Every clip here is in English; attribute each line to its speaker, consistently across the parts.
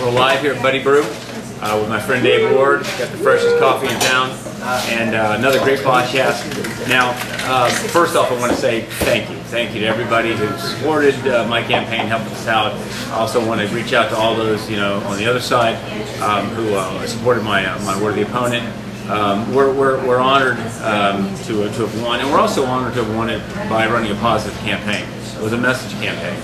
Speaker 1: We're live here at Buddy Brew with my friend Dave Ward. Got the freshest coffee in town, and another great podcast. Now, first off, I want to say thank you. Thank you to everybody who supported my campaign, helped us out. I also want to reach out to all those, on the other side who supported my worthy opponent. We're honored to have won, and we're also honored to have won it by running a positive campaign. It was a message campaign.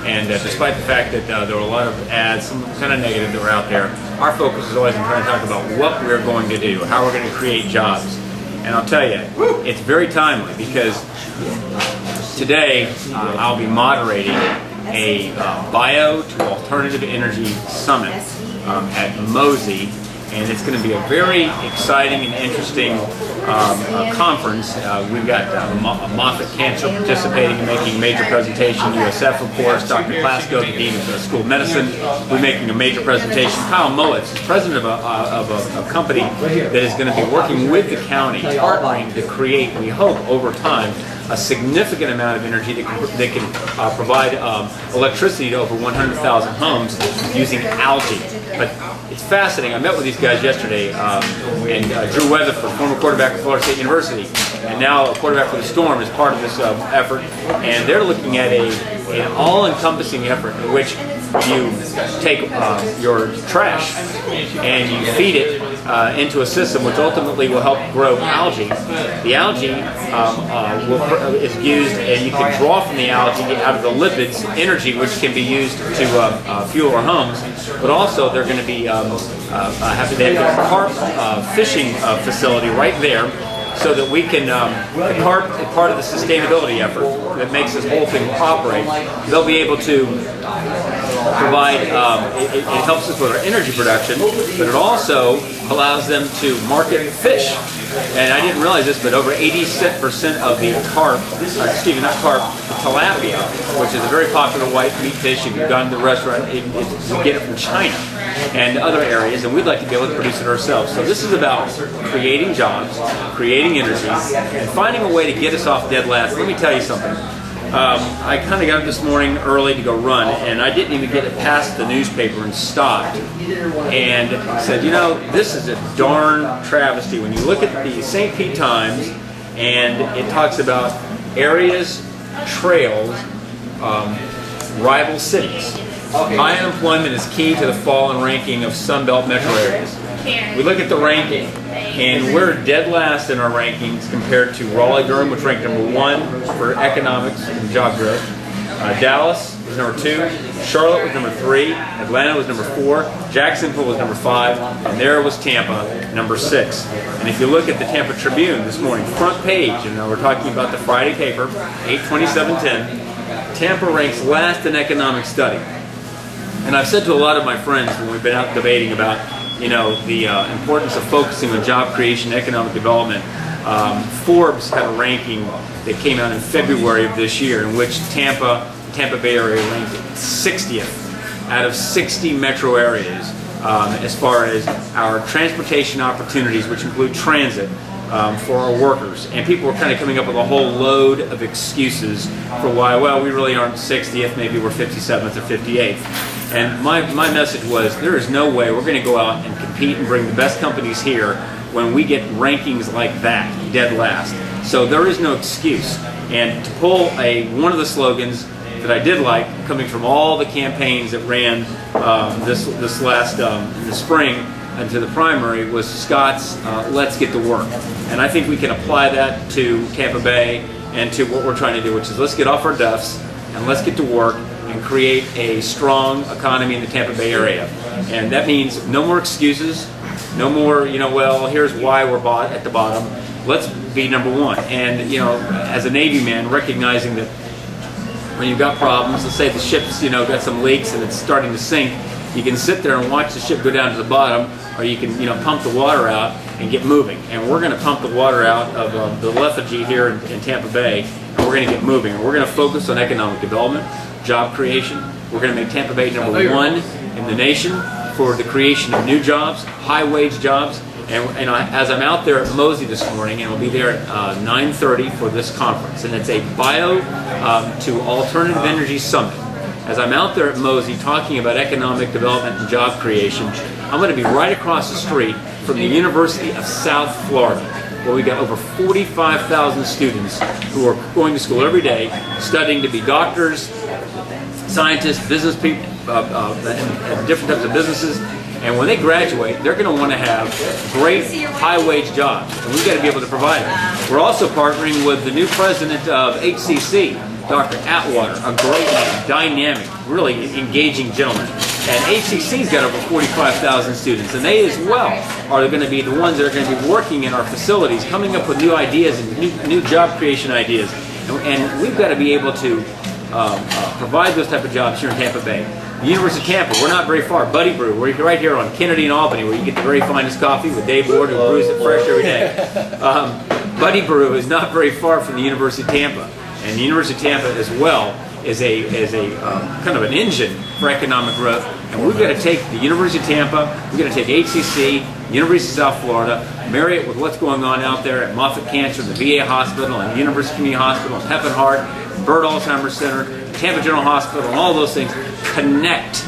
Speaker 1: And despite the fact that there were a lot of ads, some kind of negative that were out there, our focus is always on trying to talk about what we're going to do, how we're going to create jobs. And I'll tell you, it's very timely because today I'll be moderating a bio to alternative energy summit at Mosey. And it's going to be a very exciting and interesting conference. We've got Moffitt Cancer participating and making a major presentation. USF, of course. Dr. Plasko, the Dean of the School of Medicine, will be making a major presentation. Kyle Mowitz is president of a company that is going to be working with the county, partnering to create, we hope, over time, a significant amount of energy that can provide electricity to over 100,000 homes using algae. But it's fascinating. I met with these guys yesterday, and Drew Weatherford, former quarterback of Florida State University, and now a quarterback for the Storm, is part of this effort. And they're looking at an all-encompassing effort in which you take your trash and you feed it into a system which ultimately will help grow algae. The algae is used, and you can draw from the algae out of the lipids energy which can be used to fuel our homes. But also they're going to be they have a carp fishing facility right there, so that we can, the carp is part of the sustainability effort that makes this whole thing operate. They'll be able to provide, it helps us with our energy production, but it also allows them to market fish. And I didn't realize this, but over 80% of the carp, tilapia, which is a very popular white meat fish, if you've gone to the restaurant, you get it from China and other areas, and we'd like to be able to produce it ourselves. So this is about creating jobs, creating energy, and finding a way to get us off dead last. Let me tell you something. I kind of got up this morning early to go run, and I didn't even get it past the newspaper and stopped and said, this is a darn travesty. When you look at the St. Pete Times, and it talks about areas, trails, rival cities. High unemployment is key to the fall in ranking of Sunbelt metro areas. We look at the ranking, and we're dead last in our rankings compared to Raleigh-Durham, which ranked #1 for economics and job growth. Dallas was #2, Charlotte was #3, Atlanta was #4, Jacksonville was #5, and there was Tampa, #6. And if you look at the Tampa Tribune this morning, front page, and we're talking about the Friday paper, 8/27/10, Tampa ranks last in economic study. And I've said to a lot of my friends when we've been out debating about, the importance of focusing on job creation, economic development. Forbes had a ranking that came out in February of this year in which the Tampa Bay area ranked 60th out of 60 metro areas as far as our transportation opportunities, which include transit for our workers. And people were kind of coming up with a whole load of excuses for why, well, we really aren't 60th, maybe we're 57th or 58th. And my message was, there is no way we're going to go out and compete and bring the best companies here when we get rankings like that, dead last. So there is no excuse. And to pull one of the slogans that I did like, coming from all the campaigns that ran this last in the spring into the primary, was Scott's "Let's get to work." And I think we can apply that to Tampa Bay and to what we're trying to do, which is let's get off our duffs and let's get to work and create a strong economy in the Tampa Bay area. And that means no more excuses, no more, well, here's why we're at the bottom. Let's be #1. And, as a Navy man, recognizing that when you've got problems, let's say the ship's, got some leaks and it's starting to sink, you can sit there and watch the ship go down to the bottom, or you can, pump the water out and get moving. And we're going to pump the water out of the lethargy here in Tampa Bay, and we're going to get moving. And we're going to focus on economic development, job creation. We're going to make Tampa Bay #1 in the nation for the creation of new jobs, high-wage jobs. And as I'm out there at Mosey this morning, and we'll be there at 9:30 for this conference, and it's a bio to alternative energy summit. as I'm out there at Mosey talking about economic development and job creation, I'm going to be right across the street from the University of South Florida, where we got over 45,000 students who are going to school every day, studying to be doctors, scientists, business people, and different types of businesses. And when they graduate, they're going to want to have great high-wage jobs, and we've got to be able to provide it. We're also partnering with the new president of HCC, Dr. Atwater, a great, dynamic, really engaging gentleman. And HCC's got over 45,000 students, and they as well are going to be the ones that are going to be working in our facilities, coming up with new ideas and new job creation ideas. And we've got to be able to provide those type of jobs here in Tampa Bay. The University of Tampa, we're not very far. Buddy Brew, we're right here on Kennedy and Albany, where you get the very finest coffee with Dave Ward, who brews it fresh every day. Buddy Brew is not very far from the University of Tampa, and the University of Tampa as well is a kind of an engine for economic growth. And we've got to take the University of Tampa, we've got to take HCC, University of South Florida, marry it with what's going on out there at Moffitt Cancer, the VA Hospital, and the University Community Hospital, and Pep and Heart, Bird Alzheimer's Center, Tampa General Hospital, and all those things. Connect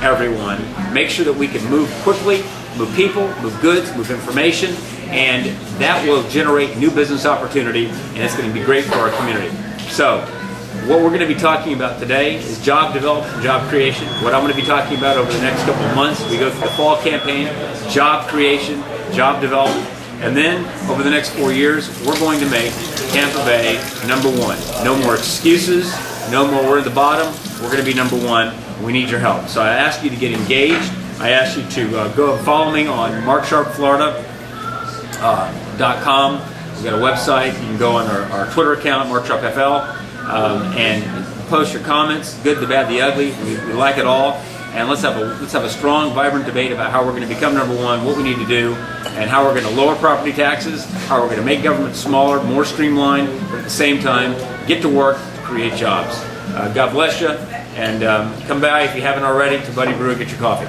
Speaker 1: everyone. Make sure that we can move quickly, move people, move goods, move information, and that will generate new business opportunity, and it's going to be great for our community. So, what we're going to be talking about today is job development and job creation. What I'm going to be talking about over the next couple of months, we go through the fall campaign, job creation, job development, and then over the next 4 years, we're going to make Tampa Bay #1. No more excuses, no more we're at the bottom, we're going to be #1. We need your help. So I ask you to get engaged. I ask you to go and follow me on MarkSharpeFlorida.com. We've got a website. You can go on our Twitter account, MarkSharpeFL, and post your comments, good, the bad, the ugly. We like it all. And let's have a strong, vibrant debate about how we're going to become #1, what we need to do, and how we're going to lower property taxes, how we're going to make government smaller, more streamlined, but at the same time, get to work to create jobs. God bless you, and come by if you haven't already to Buddy Brew and get your coffee.